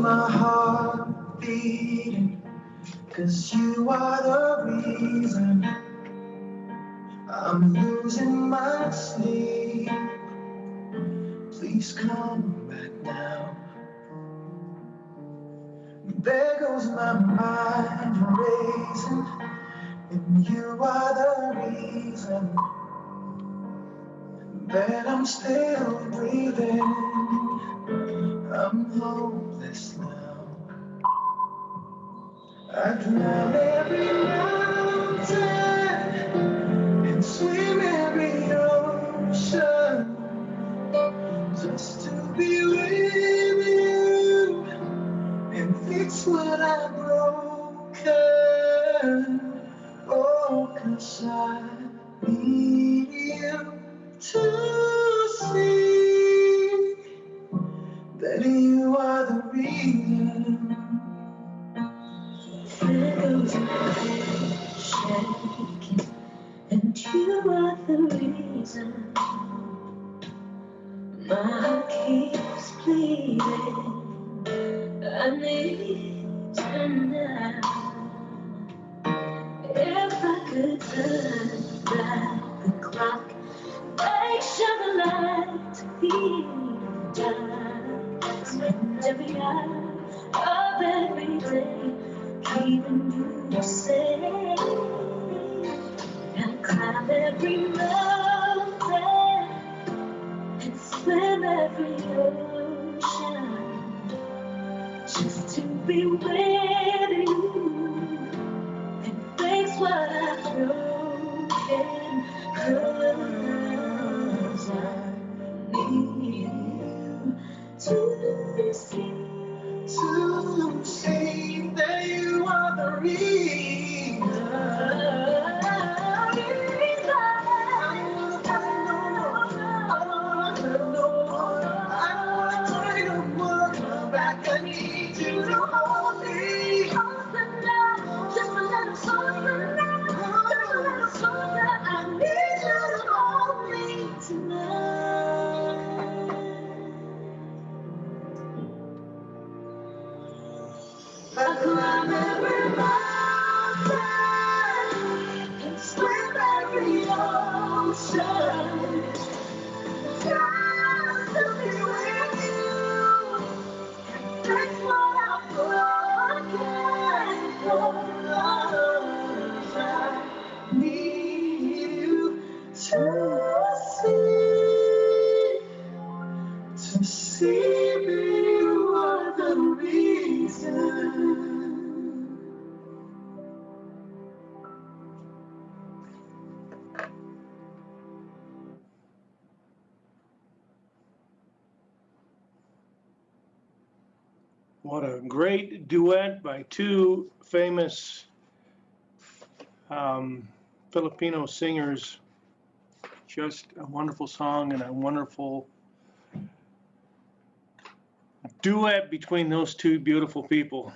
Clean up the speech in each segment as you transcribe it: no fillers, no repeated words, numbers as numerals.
my heart beating, 'cause you are the reason I'm losing my sleep. Please come back now. There goes my mind racing, and you are the reason that I'm still breathing. I'm hopeless now. I climb every mountain and swim every ocean just to be with you and fix what I've broken. Oh, 'cause I need you to see that you are the reason. Feels shaking, and you are the reason my heart keeps bleeding. I need you now. If I could turn back the clock, make sure the lights feel dark, spend every hour of every day keeping you safe, and climb every mountain and swim every ocean just to be with you and fix what I've broken. 'Cause I need you to see that you are the reason. I need you to hold me. Open now, just a little softer now, just a little softer. I need you to hold me tonight. I climb every mountain and swim every ocean just to be with you. That's what I'm broken for. I need you to see you are the reason. What a great duet by two famous Filipino singers. Just a wonderful song and a wonderful duet between those two beautiful people.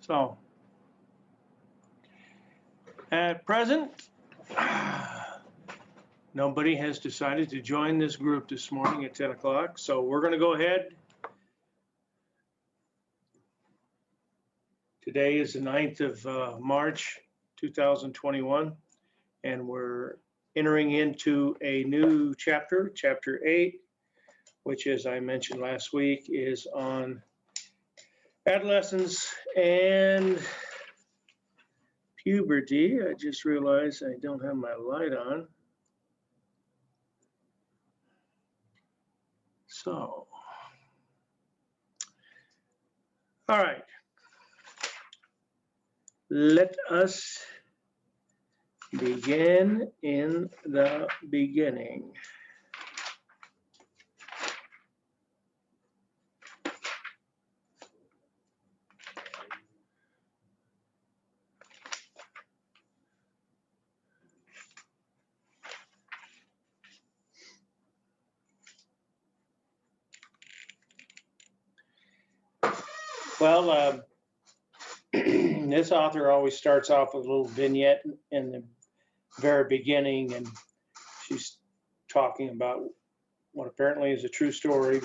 So, at present, nobody has decided to join this group this morning at 10 o'clock. So we're going to go ahead. Today is the 9th of March, 2021, and we're entering into a new chapter, chapter 8, which, as I mentioned last week, is on adolescence and puberty. I just realized I don't have my light on. So, all right. Let us begin in the beginning. Well, this author always starts off with a little vignette in the very beginning, and she's talking about what apparently is a true story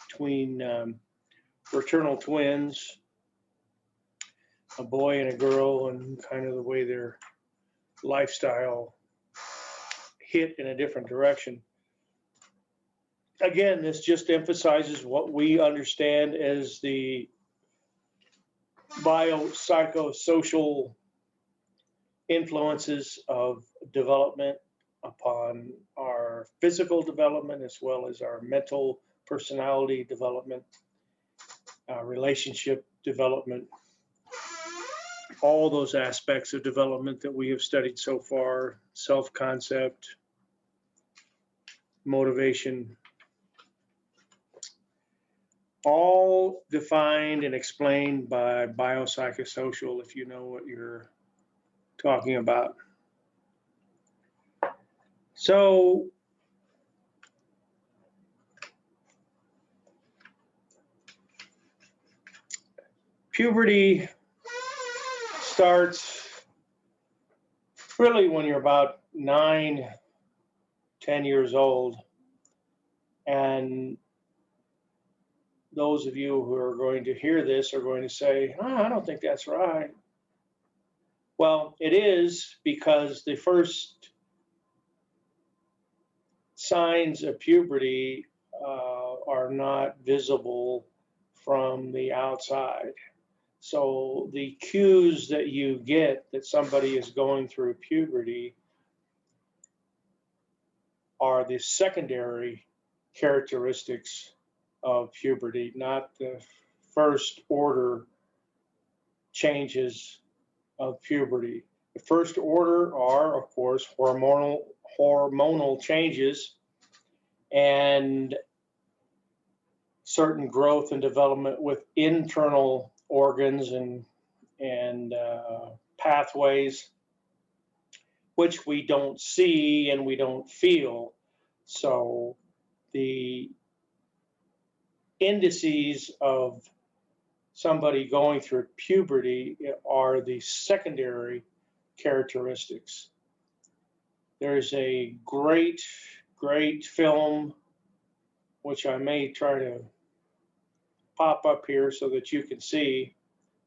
between fraternal twins, a boy and a girl, and kind of the way their lifestyle hit in a different direction. Again, this just emphasizes what we understand as the biopsychosocial influences of development upon our physical development as well as our mental personality development, relationship development, all those aspects of development that we have studied so far, self-concept, motivation, all defined and explained by biopsychosocial, if you know what you're talking about. So puberty starts really when you're about 9, 10 years old. And those of you who are going to hear this are going to say, oh, I don't think that's right. Well, it is, because the first signs of puberty are not visible from the outside. So the cues that you get that somebody is going through puberty are the secondary characteristics of puberty, not the first order changes of puberty. The first order are, of course, hormonal changes and certain growth and development with internal organs and pathways, which we don't see and we don't feel. So the indices of somebody going through puberty are the secondary characteristics. There's a great film, which I may try to pop up here so that you can see.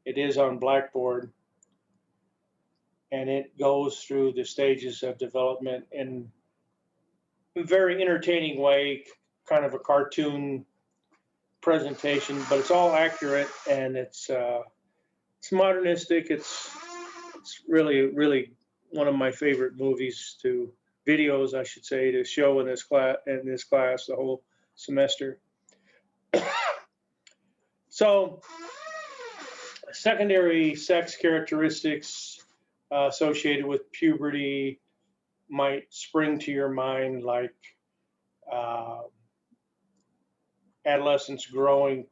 It is on Blackboard, and it goes through the stages of development in a very entertaining way, kind of a cartoon presentation, but it's all accurate, and it's modernistic. It's really one of my favorite videos, I should say, to show in this class the whole semester. So secondary sex characteristics associated with puberty might spring to your mind, like adolescents growing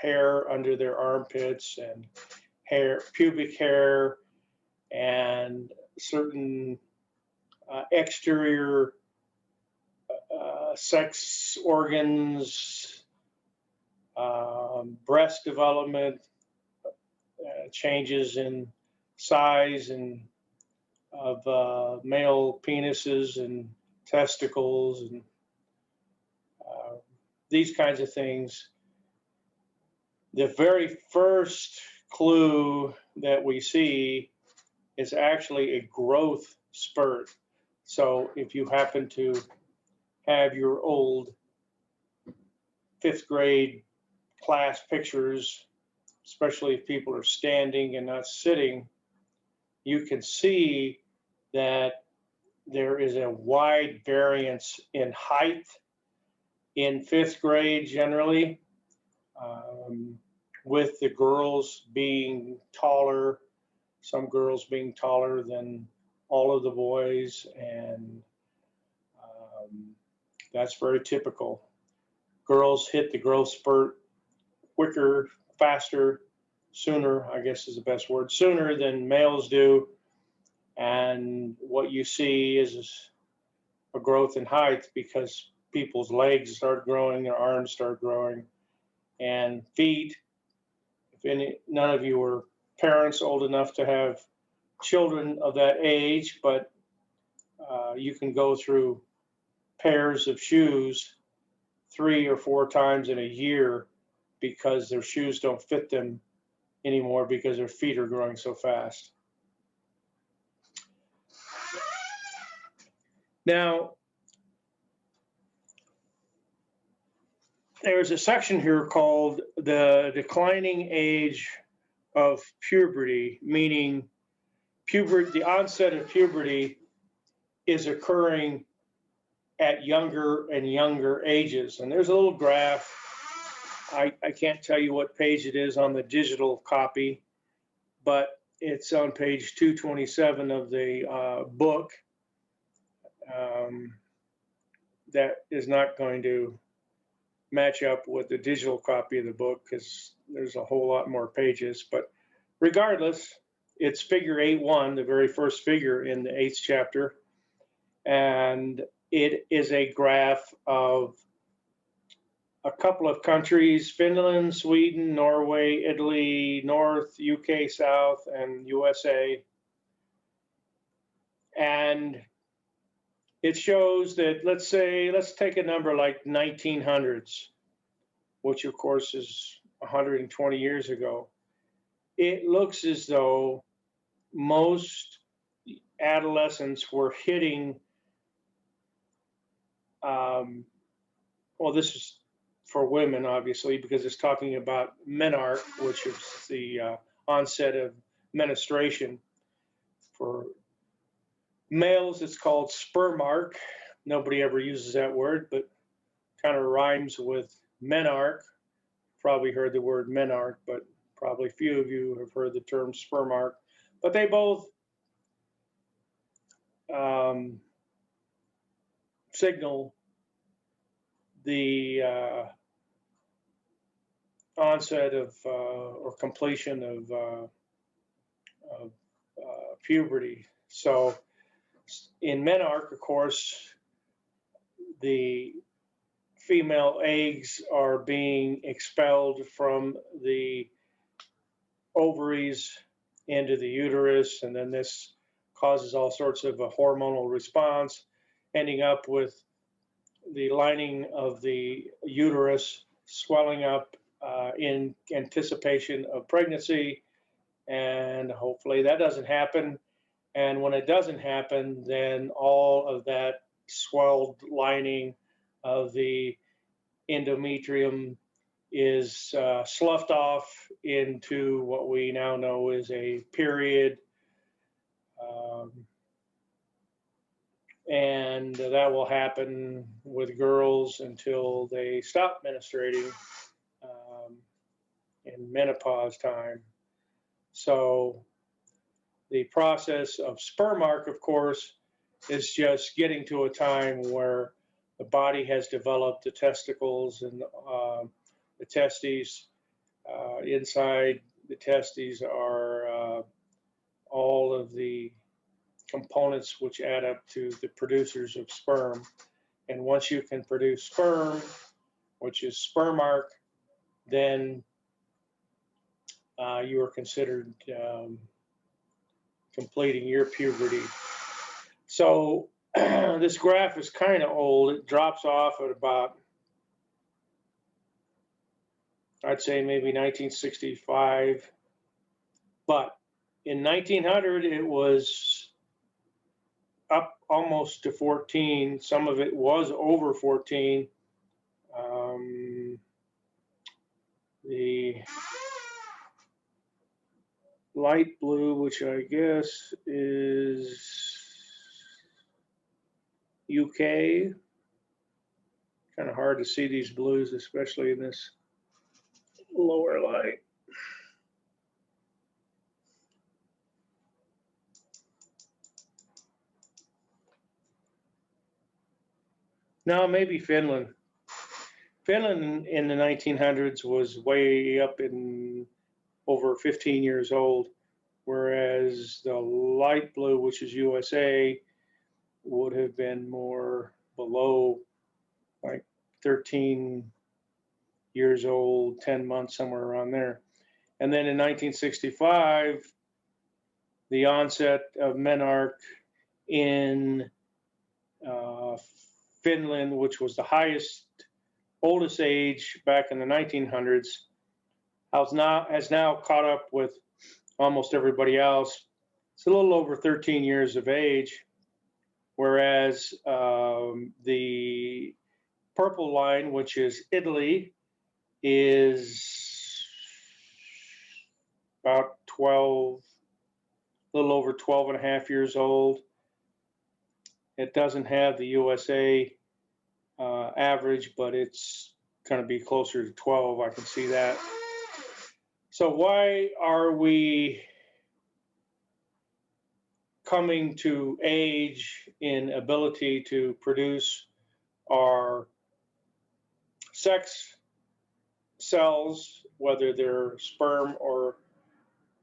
hair under their armpits and pubic hair, and certain exterior sex organs, breast development, changes in size and of male penises and testicles, and these kinds of things. The very first clue that we see is actually a growth spurt. So if you happen to have your old 5th grade class pictures, especially if people are standing and not sitting, you can see that there is a wide variance in height in 5th grade generally, with the girls being taller, some girls being taller than all of the boys, and that's very typical. Girls hit the growth spurt quicker, faster, sooner, I guess is the best word, sooner than males do. And what you see is a growth in height because people's legs start growing, their arms start growing, and feet. If none of you are parents old enough to have children of that age, but you can go through pairs of shoes 3 or 4 times in a year because their shoes don't fit them anymore because their feet are growing so fast. Now, there's a section here called the declining age of puberty, meaning the onset of puberty is occurring at younger and younger ages. And there's a little graph. I can't tell you what page it is on the digital copy, but it's on page 227 of the book. That is not going to match up with the digital copy of the book because there's a whole lot more pages. But regardless, it's figure 8.1, the very first figure in the 8th chapter. And it is a graph of a couple of countries: Finland, Sweden, Norway, Italy, North, UK, South, and USA. And it shows that, let's take a number like 1900s, which of course is 120 years ago. It looks as though most adolescents were hitting, well, this is for women, obviously, because it's talking about menarche, which is the onset of menstruation. For males, it's called spermarche. Nobody ever uses that word, but kind of rhymes with menarche. Probably heard the word menarche, but probably few of you have heard the term spermarche. But they both signal the onset of or completion of puberty. So in menarche, of course, the female eggs are being expelled from the ovaries into the uterus, and then this causes all sorts of a hormonal response, ending up with the lining of the uterus swelling up in anticipation of pregnancy. And hopefully that doesn't happen. And when it doesn't happen, then all of that swelled lining of the endometrium is sloughed off into what we now know is a period. And that will happen with girls until they stop menstruating in menopause time. So the process of spermarche, of course, is just getting to a time where the body has developed the testicles and the testes. Inside the testes are all of the components which add up to the producers of sperm. And once you can produce sperm, which is spermarche, then you are considered completing your puberty. So this graph is kind of old. It drops off at about, I'd say maybe 1965. But in 1900, it was up almost to 14. Some of it was over 14. The light blue, which I guess is UK. Kind of hard to see these blues, especially in this lower light. Now maybe Finland. Finland in the 1900s was way up in over 15 years old, whereas the light blue, which is USA, would have been more below, like 13 years old, 10 months, somewhere around there. And then in 1965, the onset of menarche in Finland, which was the oldest age back in the 1900s, has now caught up with almost everybody else. It's a little over 13 years of age, whereas the purple line, which is Italy, is about 12, a little over 12 and a half years old. It doesn't have the USA average, but it's going to be closer to 12. I can see that. So why are we coming to age in ability to produce our sex cells, whether they're sperm or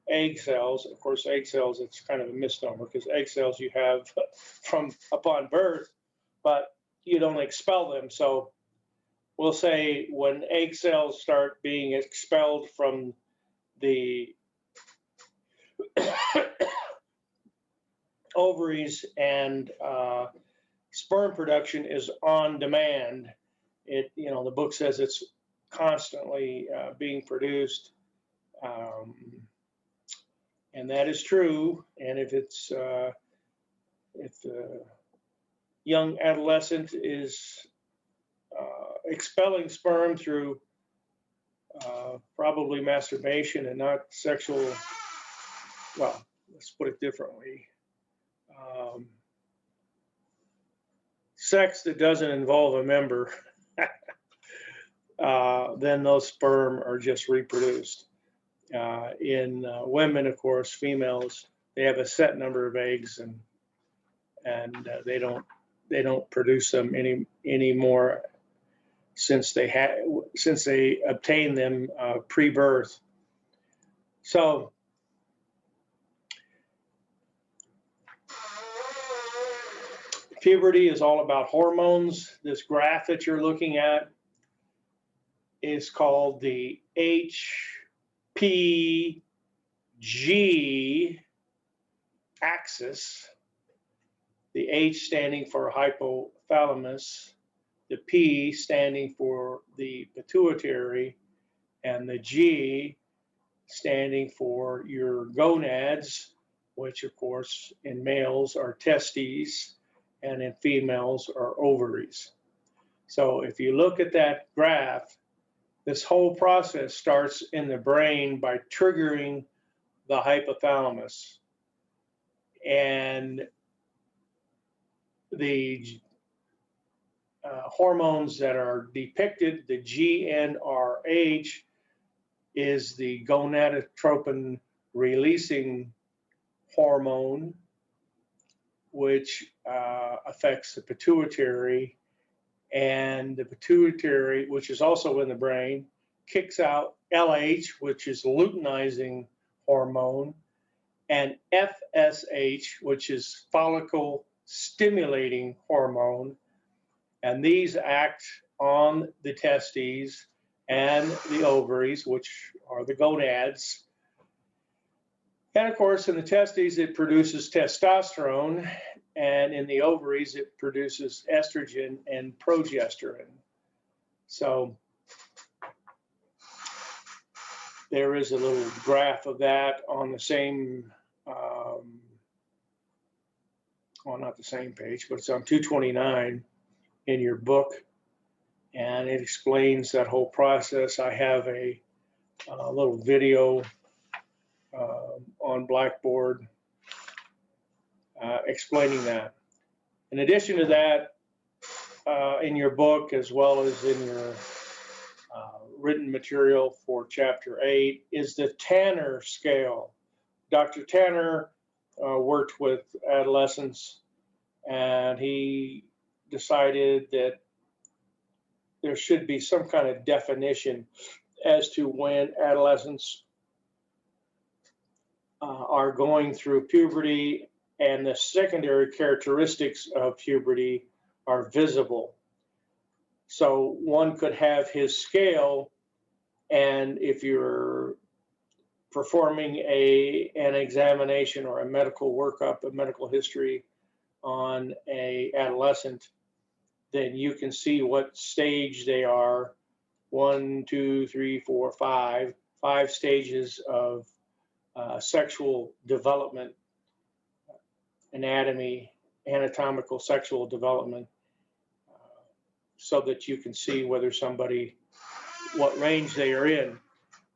egg cells? Of course, egg cells, it's kind of a misnomer because egg cells you have from upon birth, but you don't expel them. So we'll say when egg cells start being expelled from the ovaries and sperm production is on demand. It, the book says it's constantly being produced, and that is true. And if it's if the young adolescent is expelling sperm through probably masturbation and not sexual, well, let's put it differently. Sex that doesn't involve a member, then those sperm are just reproduced. In women, of course, females, they have a set number of eggs, and they don't produce them anymore since they obtain them pre-birth. So puberty is all about hormones. This graph that you're looking at is called the HPG axis. The H standing for hypothalamus, the P standing for the pituitary, and the G standing for your gonads, which of course in males are testes and in females are ovaries. So if you look at that graph, this whole process starts in the brain by triggering the hypothalamus. And the hormones that are depicted, the GnRH is the gonadotropin releasing hormone, which affects the pituitary, and the pituitary, which is also in the brain, kicks out LH, which is luteinizing hormone, and FSH, which is follicle stimulating hormone, and these act on the testes and the ovaries, which are the gonads. And of course, in the testes, it produces testosterone, and in the ovaries, it produces estrogen and progesterone. So there is a little graph of that on the same, well, not the same page, but it's on 229 in your book, and it explains that whole process. I have a little video on Blackboard explaining that. In addition to that, in your book, as well as in your written material for Chapter 8, is the Tanner scale. Dr. Tanner worked with adolescents, and he decided that there should be some kind of definition as to when adolescents are going through puberty and the secondary characteristics of puberty are visible. So one could have his scale, and if you're performing an examination or a medical workup, a medical history on an adolescent, then you can see what stage they are, 1, 2, 3, 4, 5, 5 stages of sexual development, anatomy, anatomical sexual development, so that you can see whether somebody, what range they are in.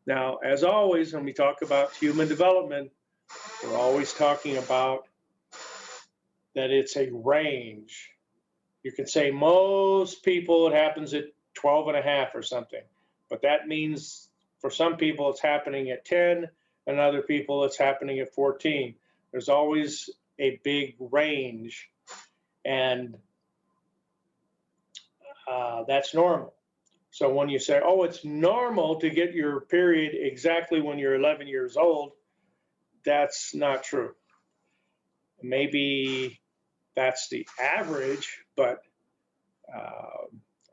Now, as always, when we talk about human development, we're always talking about that it's a range. You can say most people it happens at 12 and a half or something, but that means for some people it's happening at 10 and other people it's happening at 14. There's always a big range, and that's normal. So when you say, oh, it's normal to get your period exactly when you're 11 years old, that's not true. Maybe that's the average, but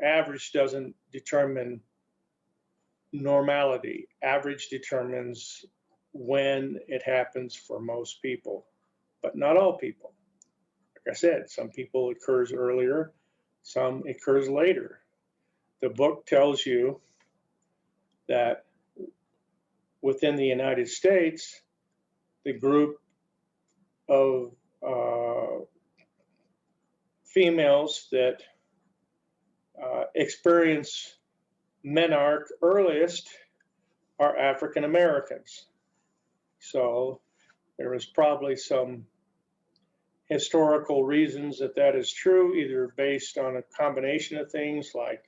average doesn't determine normality. Average determines when it happens for most people, but not all people. Like I said, some people it occurs earlier, some it occurs later. The book tells you that within the United States, the group of females that experience menarche earliest are African Americans. So there is probably some historical reasons that that is true, either based on a combination of things like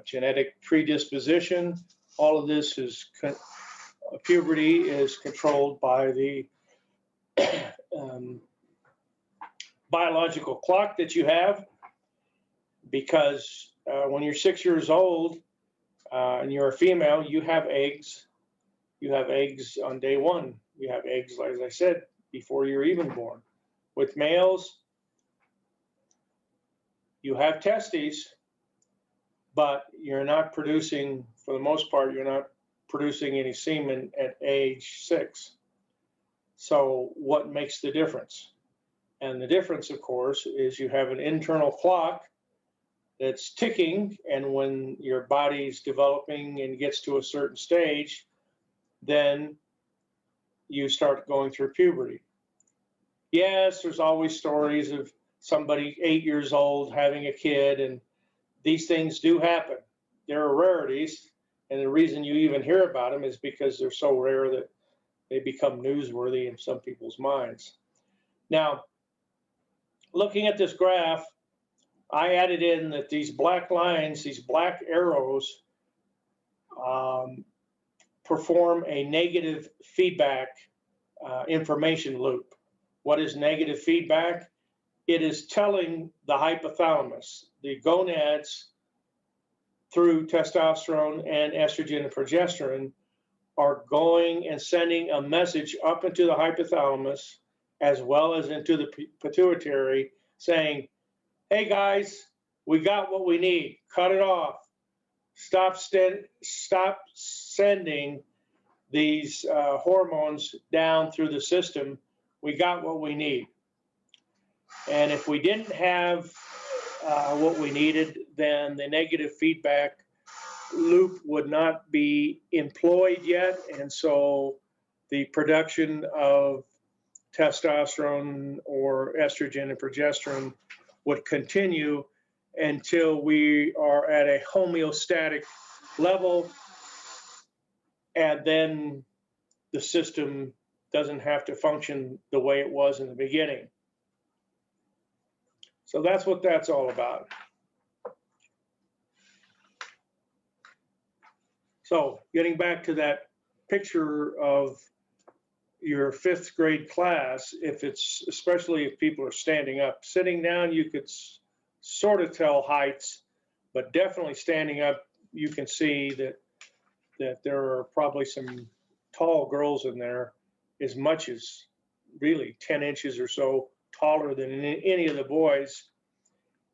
genetic predisposition. All of this is puberty is controlled by the biological clock that you have, because when you're 6 years old and you're a female, you have eggs. You have eggs on day one. You have eggs, as I said, before you're even born. With males, you have testes, but you're not producing, for the most part, you're not producing any semen at age 6. So what makes the difference? And the difference, of course, is you have an internal clock that's ticking, and when your body's developing and gets to a certain stage, then you start going through puberty. Yes, there's always stories of somebody 8 years old having a kid, and these things do happen. They're rarities, and the reason you even hear about them is because they're so rare that they become newsworthy in some people's minds. Now, looking at this graph, I added in that these black lines, these black arrows, perform a negative feedback information loop. What is negative feedback? It is telling the hypothalamus, the gonads, through testosterone and estrogen and progesterone, are going and sending a message up into the hypothalamus as well as into the pituitary saying, hey guys, we got what we need, cut it off. Stop sending these hormones down through the system. We got what we need. And if we didn't have what we needed, then the negative feedback loop would not be employed yet. And so the production of testosterone or estrogen and progesterone would continue until we are at a homeostatic level, and then the system doesn't have to function the way it was in the beginning. So that's what that's all about. So getting back to that picture of your 5th grade class, if it's, especially if people are standing up, sitting down, you could sort of tell heights, but definitely standing up, you can see that there are probably some tall girls in there, as much as really 10 inches or so taller than any of the boys.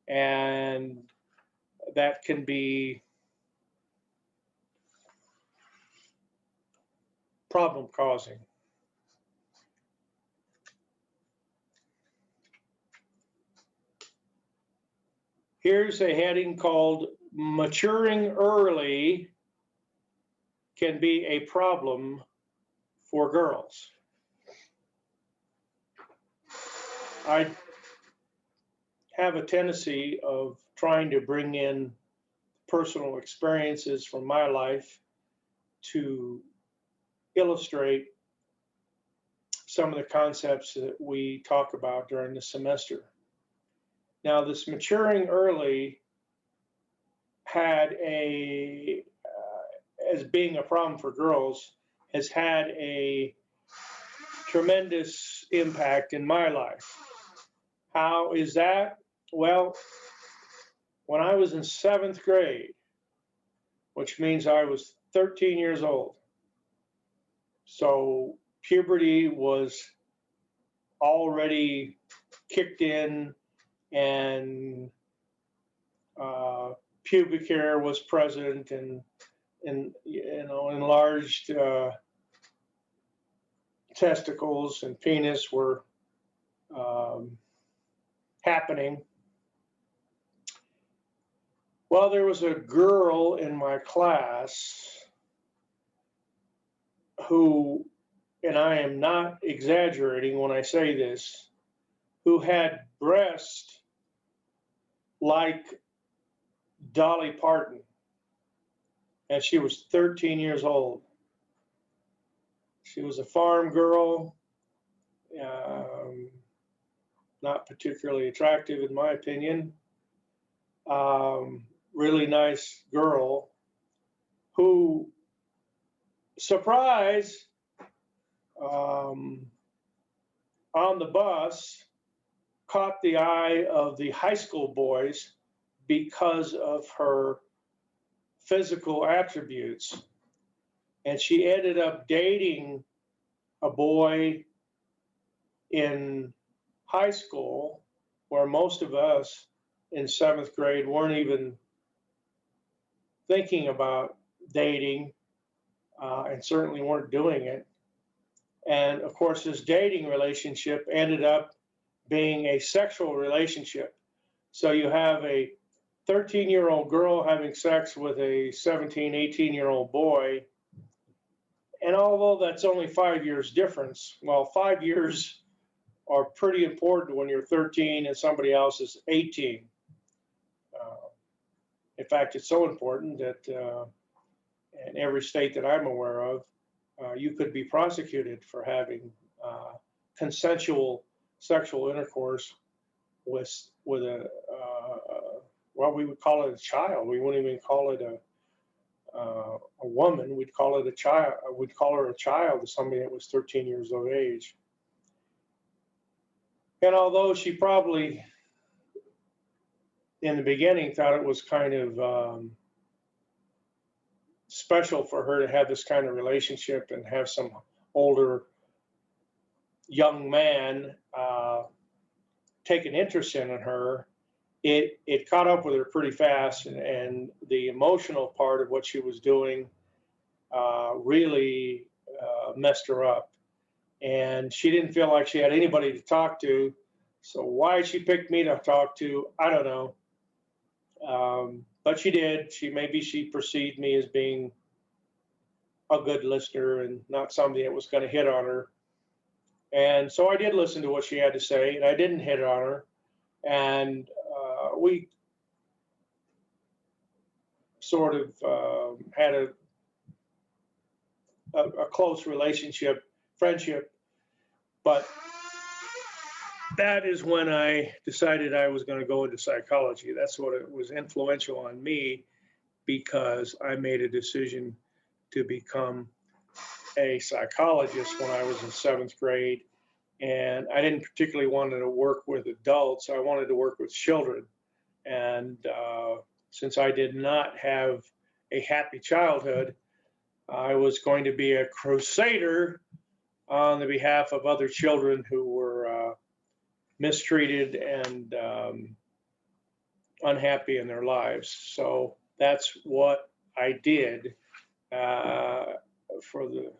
And that can be problem causing. Here's a heading called Maturing Early can be a problem for girls. I have a tendency of trying to bring in personal experiences from my life to illustrate some of the concepts that we talk about during the semester. Now, this maturing early had as being a problem for girls, has had a tremendous impact in my life. How is that? Well, when I was in 7th grade, which means I was 13 years old, so puberty was already kicked in, and pubic hair was present, and enlarged testicles and penis were happening. Well, there was a girl in my class who, and I am not exaggerating when I say this, who had breasts like Dolly Parton, and she was 13 years old. She was a farm girl, not particularly attractive in my opinion. Really nice girl who, surprise, on the bus, caught the eye of the high school boys because of her physical attributes. And she ended up dating a boy in high school, where most of us in 7th grade weren't even thinking about dating, and certainly weren't doing it. And of course, this dating relationship ended up being a sexual relationship. So you have a 13-year-old girl having sex with a 17, 18-year-old boy. And although that's only 5 years difference, well, 5 years are pretty important when you're 13 and somebody else is 18. In fact, it's so important that in every state that I'm aware of, you could be prosecuted for having consensual sexual intercourse with a well, we would call it a child. We wouldn't even call it a woman. We'd call it a child. We'd call her a child to somebody that was 13 years of age. And although she probably in the beginning thought it was kind of special for her to have this kind of relationship and have some older young man take an interest in her, it caught up with her pretty fast, and the emotional part of what she was doing really messed her up. And she didn't feel like she had anybody to talk to. So why she picked me to talk to, I don't know. But she did. Maybe she perceived me as being a good listener and not somebody that was going to hit on her. And so I did listen to what she had to say, and I didn't hit on her. And we sort of had a close relationship, friendship. But that is when I decided I was going to go into psychology. That's what it was influential on me, because I made a decision to become a psychologist when I was in 7th grade. And I didn't particularly want to work with adults. I wanted to work with children. And since I did not have a happy childhood, I was going to be a crusader on the behalf of other children who were mistreated and unhappy in their lives. So that's what I did for the,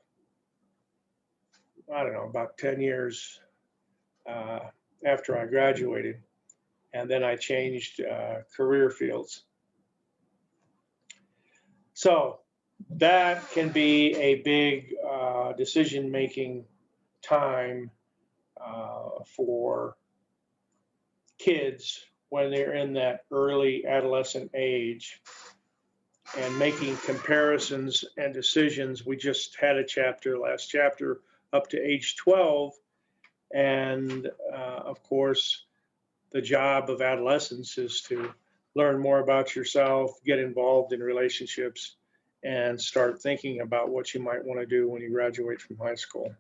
I don't know, about 10 years after I graduated. And then I changed career fields. So that can be a big decision-making time for kids when they're in that early adolescent age and making comparisons and decisions. We just had a chapter, last chapter, up to age 12. And of course, the job of adolescence is to learn more about yourself, get involved in relationships, and start thinking about what you might want to do when you graduate from high school.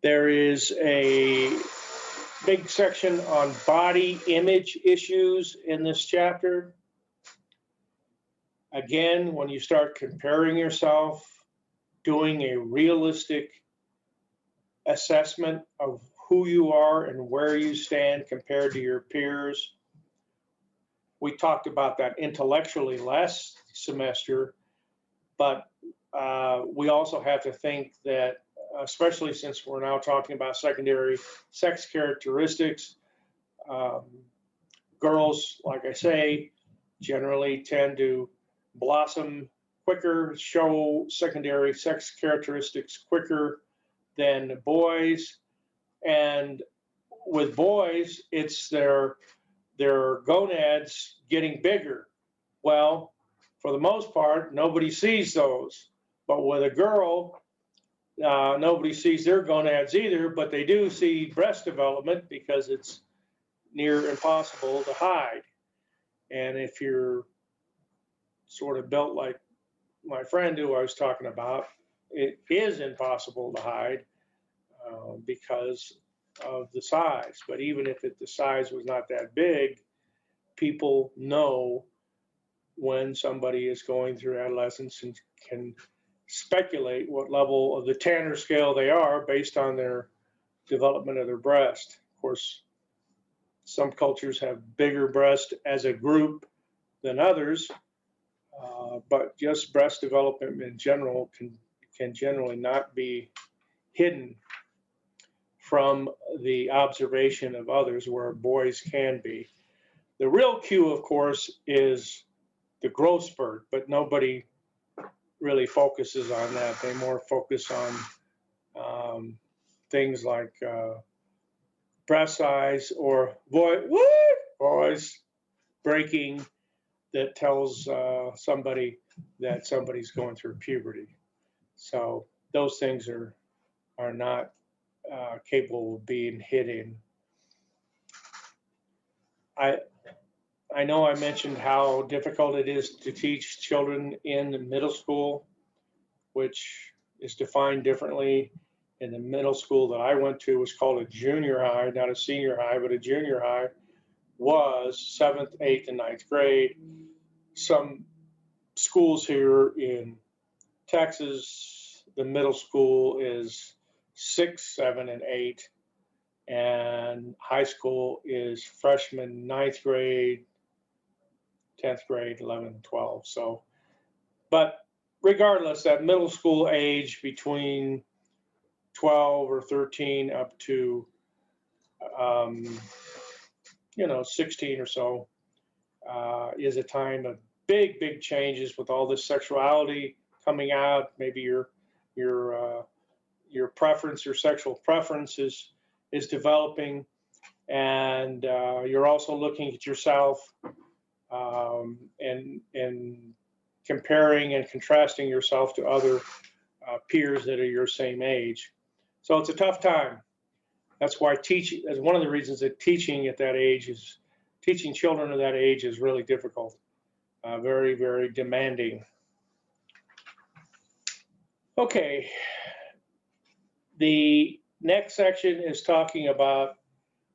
There is a big section on body image issues in this chapter. Again, when you start comparing yourself, doing a realistic assessment of who you are and where you stand compared to your peers. We talked about that intellectually last semester, but we also have to think that, especially since we're now talking about secondary sex characteristics, girls, like I say, generally tend to blossom quicker, show secondary sex characteristics quicker than boys. And with boys, it's their gonads getting bigger. Well, for the most part, nobody sees those. But with a girl, nobody sees their gonads either, but they do see breast development because it's near impossible to hide. And if you're sort of built like my friend who I was talking about, it is impossible to hide because of the size. But even if the size was not that big, people know when somebody is going through adolescence and can speculate what level of the Tanner scale they are based on their development of their breast. Of course, some cultures have bigger breast as a group than others, but just breast development in general can generally not be hidden from the observation of others, where boys can be. The real cue, of course, is the growth spurt, but nobody really focuses on that. They more focus on things like breast size or voice breaking that tells somebody that somebody's going through puberty. So those things are not capable of being hidden. I know I mentioned how difficult it is to teach children in middle school, which is defined differently. In the middle school that I went to was called a junior high, not a senior high, but a junior high was 7th, 8th, and 9th grade. Some schools here in Texas, the middle school is 6, 7, and 8, and high school is freshman, 9th grade, 10th grade, 11, 12. So, but regardless, that middle school age between 12 or 13 up to 16 or so is a time of big changes with all this sexuality coming out. Maybe your preference, your sexual preference is developing, and you're also looking at yourself and comparing and contrasting yourself to other peers that are your same age. So it's a tough time. That's why teaching is one of the reasons that teaching children of that age is really difficult, very demanding. Okay, the next section is talking about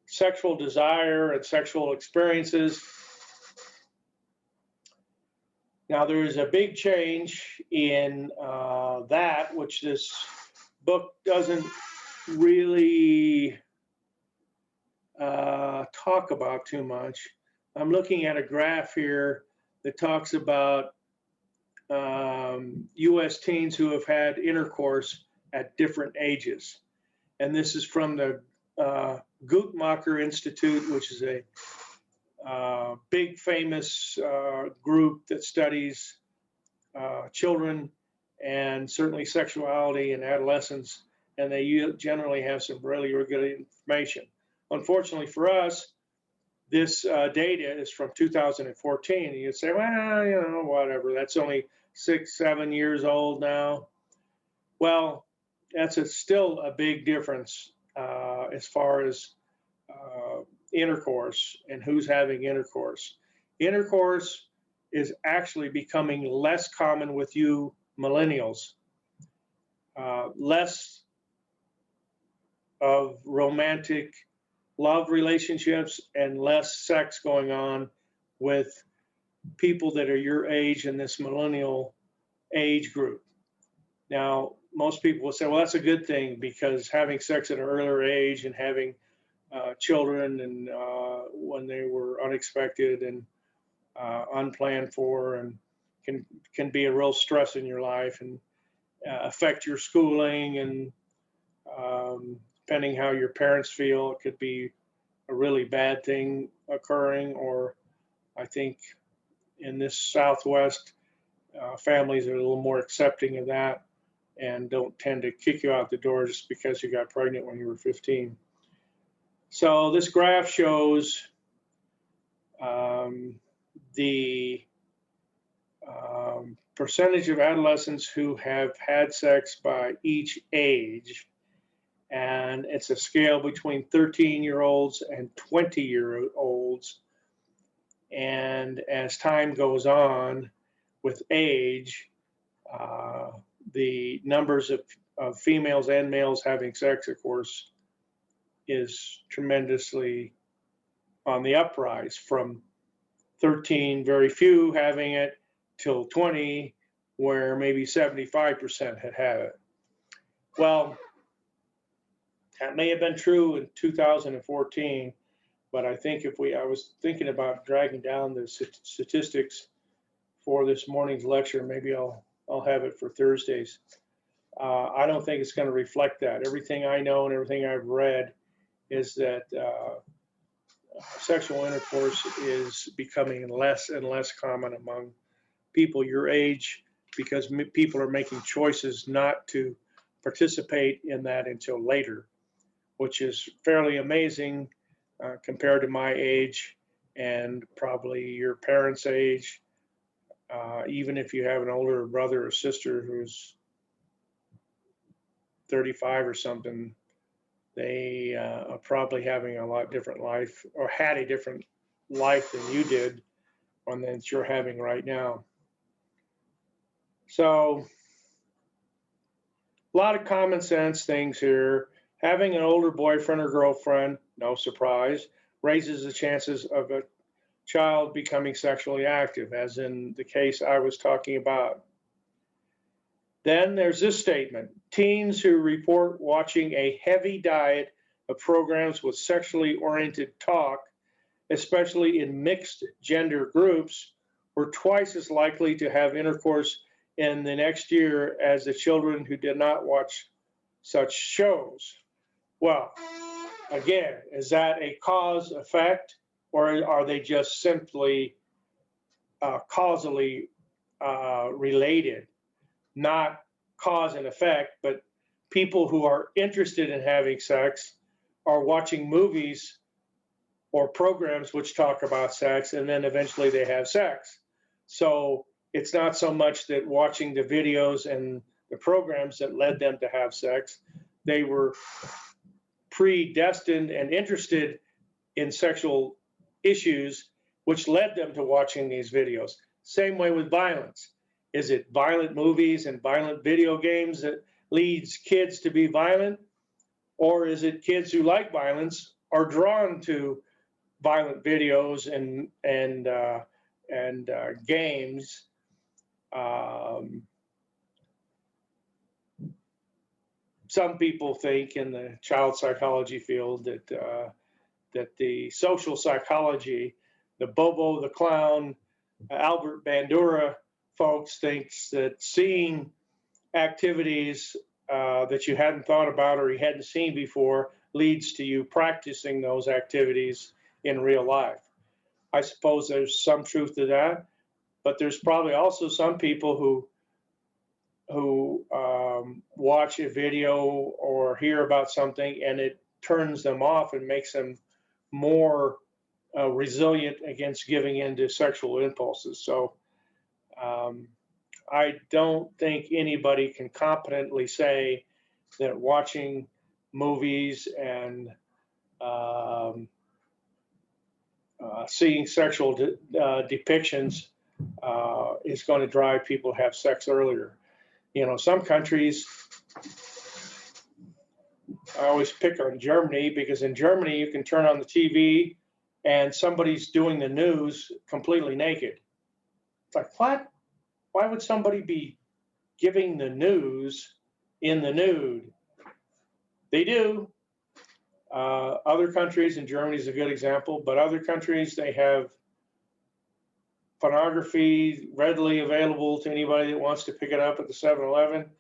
sexual desire and sexual experiences. Now, there is a big change in that, which this book doesn't really talk about too much. I'm looking at a graph here that talks about U.S. teens who have had intercourse at different ages. And this is from the Guttmacher Institute, which is a big famous group that studies children and certainly sexuality in adolescence, and they generally have some really, really good information. Unfortunately for us, this data is from 2014. And you'd say, well, you know, whatever, that's only 6, 7 years old now. Well, that's still a big difference as far as intercourse and who's having intercourse. Intercourse is actually becoming less common with you millennials. Less of romantic love relationships and less sex going on with people that are your age in this millennial age group. Now, most people will say, well, that's a good thing, because having sex at an earlier age and having children and when they were unexpected and unplanned for, and can be a real stress in your life and affect your schooling, and depending how your parents feel, it could be a really bad thing occurring. Or I think in this Southwest, families are a little more accepting of that and don't tend to kick you out the door just because you got pregnant when you were 15. So this graph shows the percentage of adolescents who have had sex by each age. And it's a scale between 13-year-olds and 20-year-olds. And as time goes on with age, the numbers of females and males having sex, of course, is tremendously on the uprise, from 13, very few having it, till 20, where maybe 75% had it. Well, that may have been true in 2014, but I think I was thinking about dragging down the statistics for this morning's lecture. Maybe I'll have it for Thursdays. I don't think it's going to reflect that. Everything I know and everything I've read is that sexual intercourse is becoming less and less common among people your age, because people are making choices not to participate in that until later, which is fairly amazing compared to my age and probably your parents' age. Even if you have an older brother or sister who's 35 or something, they are probably having a lot different life, or had a different life than you did, or that you're having right now. So a lot of common sense things here. Having an older boyfriend or girlfriend, no surprise, raises the chances of a child becoming sexually active, as in the case I was talking about. Then there's this statement: teens who report watching a heavy diet of programs with sexually oriented talk, especially in mixed gender groups, were twice as likely to have intercourse in the next year as the children who did not watch such shows. Well, again, is that a cause effect, or are they just simply causally related? Not cause and effect, but people who are interested in having sex are watching movies or programs which talk about sex, and then eventually they have sex. So it's not so much that watching the videos and the programs that led them to have sex. They were predestined and interested in sexual issues, which led them to watching these videos. Same way with violence. Is it violent movies and violent video games that leads kids to be violent? Or is it kids who like violence are drawn to violent videos and games? Some people think in the child psychology field that the social psychology, the Bobo the Clown, Albert Bandura folks thinks that seeing activities that you hadn't thought about or you hadn't seen before leads to you practicing those activities in real life. I suppose there's some truth to that. but there's probably also some people who watch a video or hear about something and it turns them off and makes them more resilient against giving in to sexual impulses. So I don't think anybody can competently say that watching movies and seeing sexual depictions is going to drive people to have sex earlier. You know, some countries, I always pick on Germany, because in Germany you can turn on the TV and somebody's doing the news completely naked. It's like, what? Why would somebody be giving the news in the nude? They do. Other countries, and Germany is a good example, but other countries, they have pornography readily available to anybody that wants to pick it up at the 7-Eleven.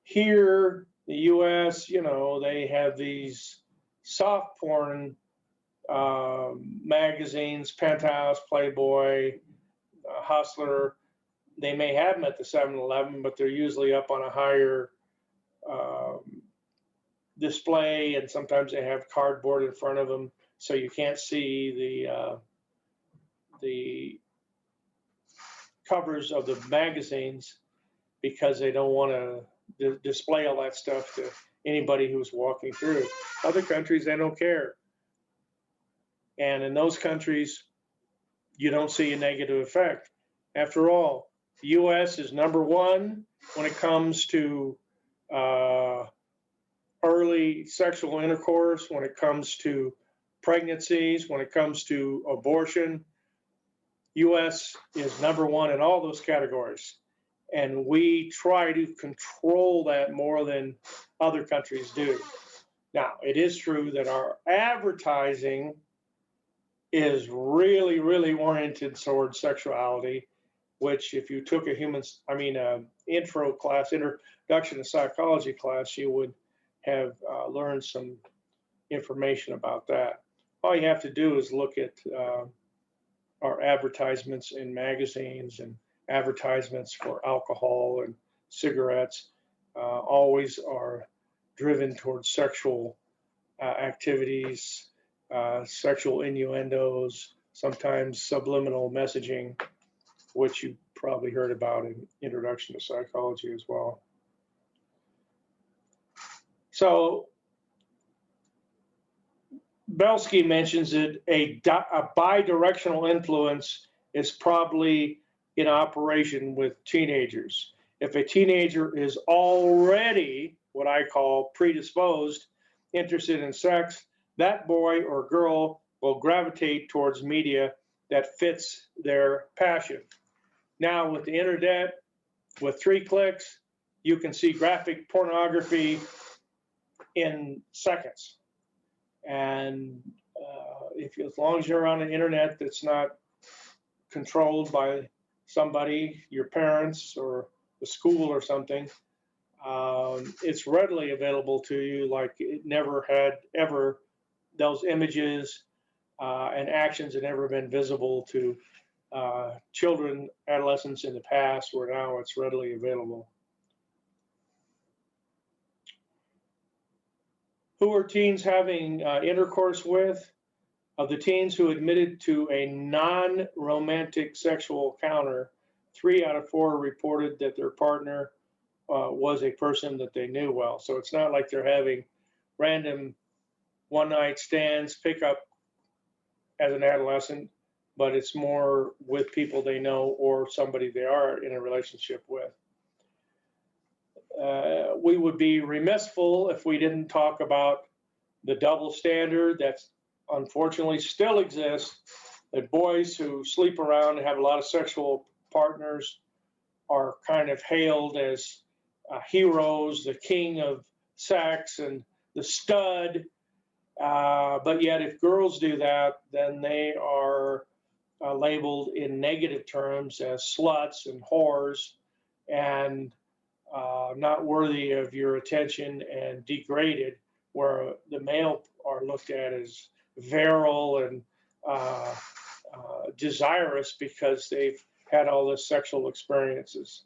Here, the US, you know, they have these soft porn magazines, Penthouse, Playboy, Hustler. They may have them at the 7-Eleven, but they're usually up on a higher display, and sometimes they have cardboard in front of them, so you can't see the covers of the magazines, because they don't want to display all that stuff to anybody who's walking through. Other countries, they don't care. And in those countries, you don't see a negative effect. After all, the US is #1 when it comes to early sexual intercourse, when it comes to pregnancies, when it comes to abortion. US is #1 in all those categories. And we try to control that more than other countries do. Now, it is true that our advertising is really, really oriented towards sexuality, which if you took a intro class, introduction to psychology class, you would have learned some information about that. All you have to do is look at our advertisements in magazines and advertisements for alcohol and cigarettes. Always are driven towards sexual activities, sexual innuendos, sometimes subliminal messaging, which you probably heard about in Introduction to Psychology as well. So Belsky mentions that a bidirectional influence is probably in operation with teenagers. If a teenager is already what I call predisposed, interested in sex, that boy or girl will gravitate towards media that fits their passion. Now, with the internet, with 3 clicks, you can see graphic pornography in seconds. And as long as you're on an internet that's not controlled by somebody, your parents or the school or something, it's readily available to you like it never had ever. Those images and actions had never been visible to children, adolescents in the past, where now it's readily available. Who are teens having intercourse with? Of the teens who admitted to a non-romantic sexual encounter, 3 out of 4 reported that their partner was a person that they knew well. So it's not like they're having random one-night stands, pickup as an adolescent, but it's more with people they know or somebody they are in a relationship with. We would be remissful if we didn't talk about the double standard that's unfortunately still exists, that boys who sleep around and have a lot of sexual partners are kind of hailed as heroes, the king of sex and the stud. But yet if girls do that, then they are labeled in negative terms as sluts and whores and not worthy of your attention and degraded, where the male are looked at as virile and desirous because they've had all this sexual experiences.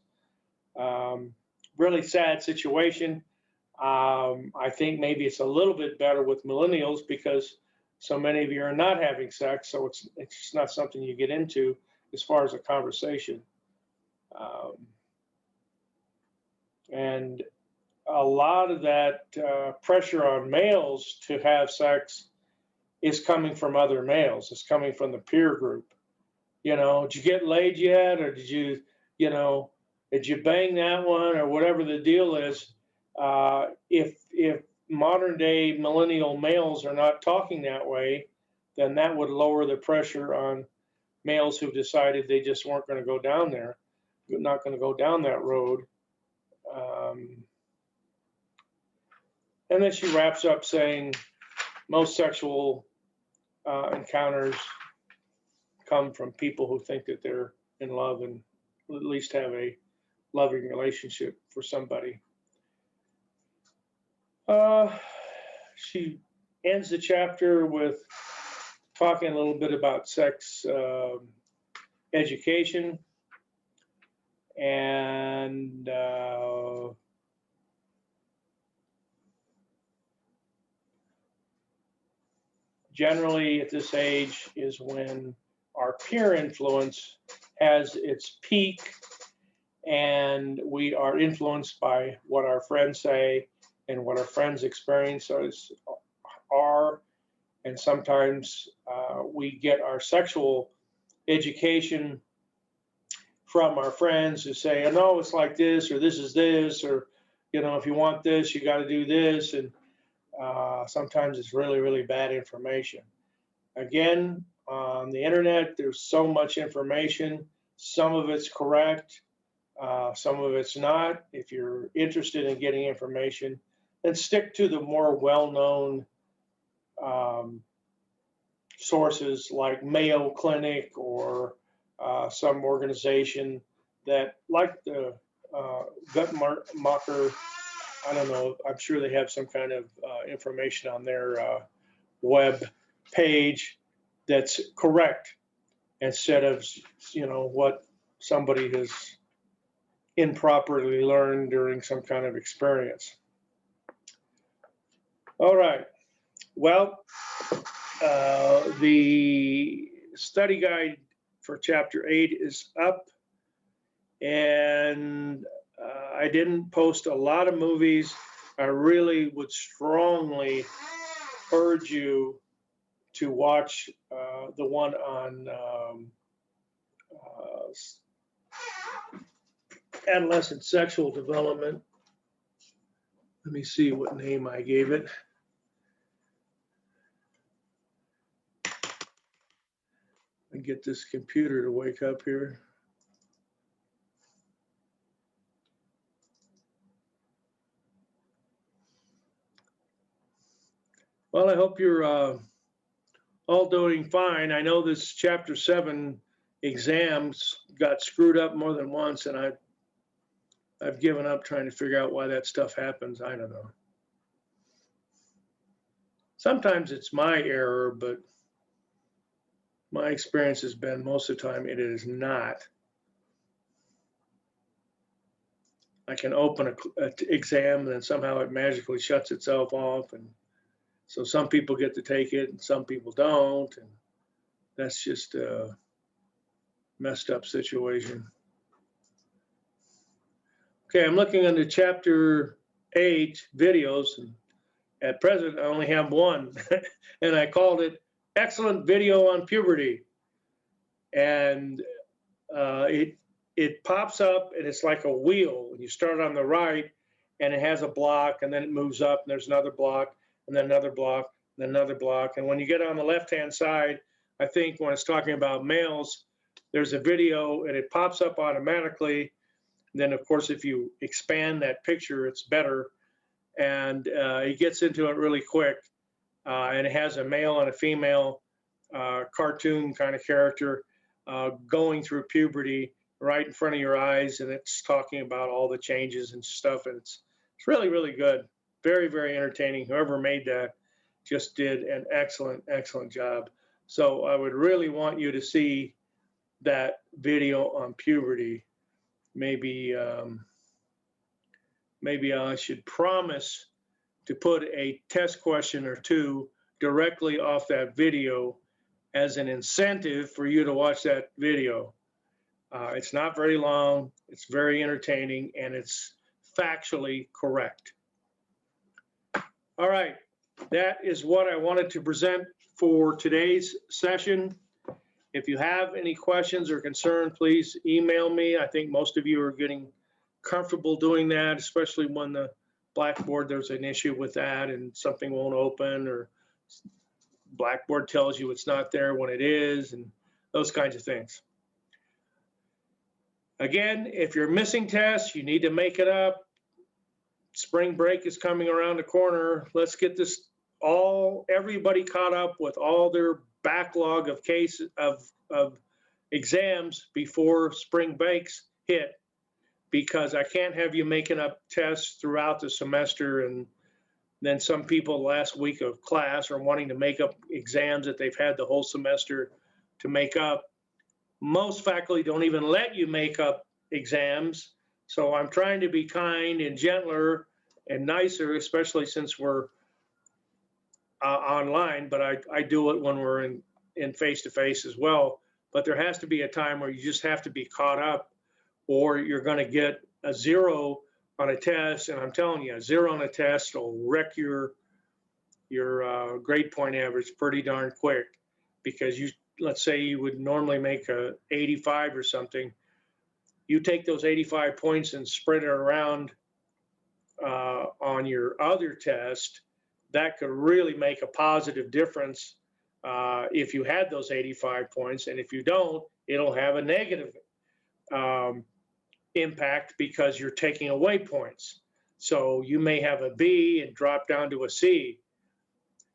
Really sad situation. I think maybe it's a little bit better with millennials because so many of you are not having sex, so it's just not something you get into as far as a conversation. And a lot of that pressure on males to have sex is coming from other males. It's coming from the peer group. You know, did you get laid yet, or did you, did you bang that one, or whatever the deal is? If modern day millennial males are not talking that way, then that would lower the pressure on males who decided they just weren't going to go down there, not going to go down that road. And then she wraps up saying most sexual encounters come from people who think that they're in love and at least have a loving relationship for somebody. She ends the chapter with talking a little bit about sex education and generally at this age is when our peer influence has its peak and we are influenced by what our friends say and what our friends' experiences are. And sometimes we get our sexual education from our friends who say, oh, no, it's like this, or this is this, or, if you want this, you got to do this. And sometimes it's really, really bad information. Again, on the internet, there's so much information. Some of it's correct. Some of it's not. If you're interested in getting information, then stick to the more well-known sources like Mayo Clinic or some organization that, like the Guttmacher, I don't know, I'm sure they have some kind of information on their web page that's correct instead of, what somebody has improperly learned during some kind of experience. All right. Well, the study guide for chapter 8 is up, and I didn't post a lot of movies. I really would strongly urge you to watch the one on adolescent sexual development. Let me see what name I gave it. And get this computer to wake up here. Well, I hope you're all doing fine. I know this chapter 7 exams got screwed up more than once, and I've given up trying to figure out why that stuff happens. I don't know. Sometimes it's my error, but my experience has been most of the time it is not. I can open an exam and then somehow it magically shuts itself off. And so some people get to take it and some people don't. And that's just a messed up situation. Okay, I'm looking under chapter 8 videos. And at present, I only have one. And I called it Excellent Video on Puberty. And it pops up and it's like a wheel. And you start on the right and it has a block and then it moves up and there's another block and then another block and then another block. And when you get on the left-hand side, I think when it's talking about males, there's a video and it pops up automatically. And then, of course, if you expand that picture, it's better. And it gets into it really quick. And it has a male and a female cartoon kind of character going through puberty right in front of your eyes. And it's talking about all the changes and stuff. And it's really, really good. Very, very entertaining. Whoever made that just did an excellent, excellent job. So I would really want you to see that video on puberty. Maybe maybe I should promise to put a test question or two directly off that video as an incentive for you to watch that video. It's not very long, it's very entertaining, and it's factually correct. All right, that is what I wanted to present for today's session. If you have any questions or concerns, please email me. I think most of you are getting comfortable doing that, especially when the Blackboard, there's an issue with that and something won't open, or Blackboard tells you it's not there when it is, and those kinds of things. Again, if you're missing tests, you need to make it up. Spring break is coming around the corner. Let's get this everybody caught up with all their backlog of cases of exams before spring breaks hit, because I can't have you making up tests throughout the semester, and then some people last week of class are wanting to make up exams that they've had the whole semester to make up. Most faculty don't even let you make up exams. So I'm trying to be kind and gentler and nicer, especially since we're online, but I do it when we're in face-to-face as well. But there has to be a time where you just have to be caught up, or you're going to get a 0 on a test. And I'm telling you, a 0 on a test will wreck your grade point average pretty darn quick, because let's say you would normally make a 85 or something. You take those 85 points and spread it around on your other test, that could really make a positive difference if you had those 85 points. And if you don't, it'll have a negative impact, because you're taking away points. So you may have a B and drop down to a C.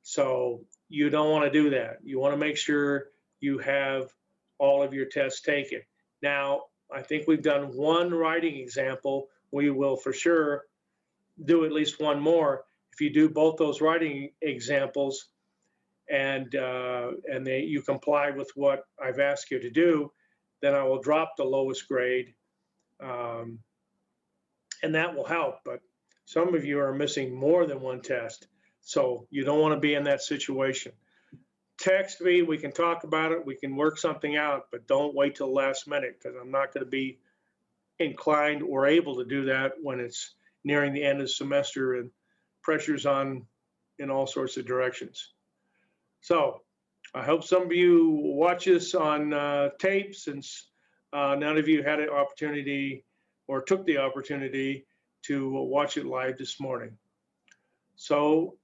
So you don't want to do that. You want to make sure you have all of your tests taken. Now, I think we've done one writing example. We will for sure do at least one more. If you do both those writing examples and you comply with what I've asked you to do, then I will drop the lowest grade, and that will help. But some of you are missing more than one test, so you don't want to be in that situation. Text me, we can talk about it, we can work something out, but don't wait till the last minute, because I'm not going to be inclined or able to do that when it's nearing the end of the semester and pressure's on in all sorts of directions. So I hope some of you watch this on tape, since none of you had an opportunity or took the opportunity to watch it live this morning. So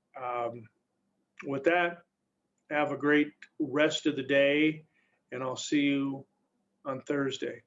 with that, have a great rest of the day, and I'll see you on Thursday.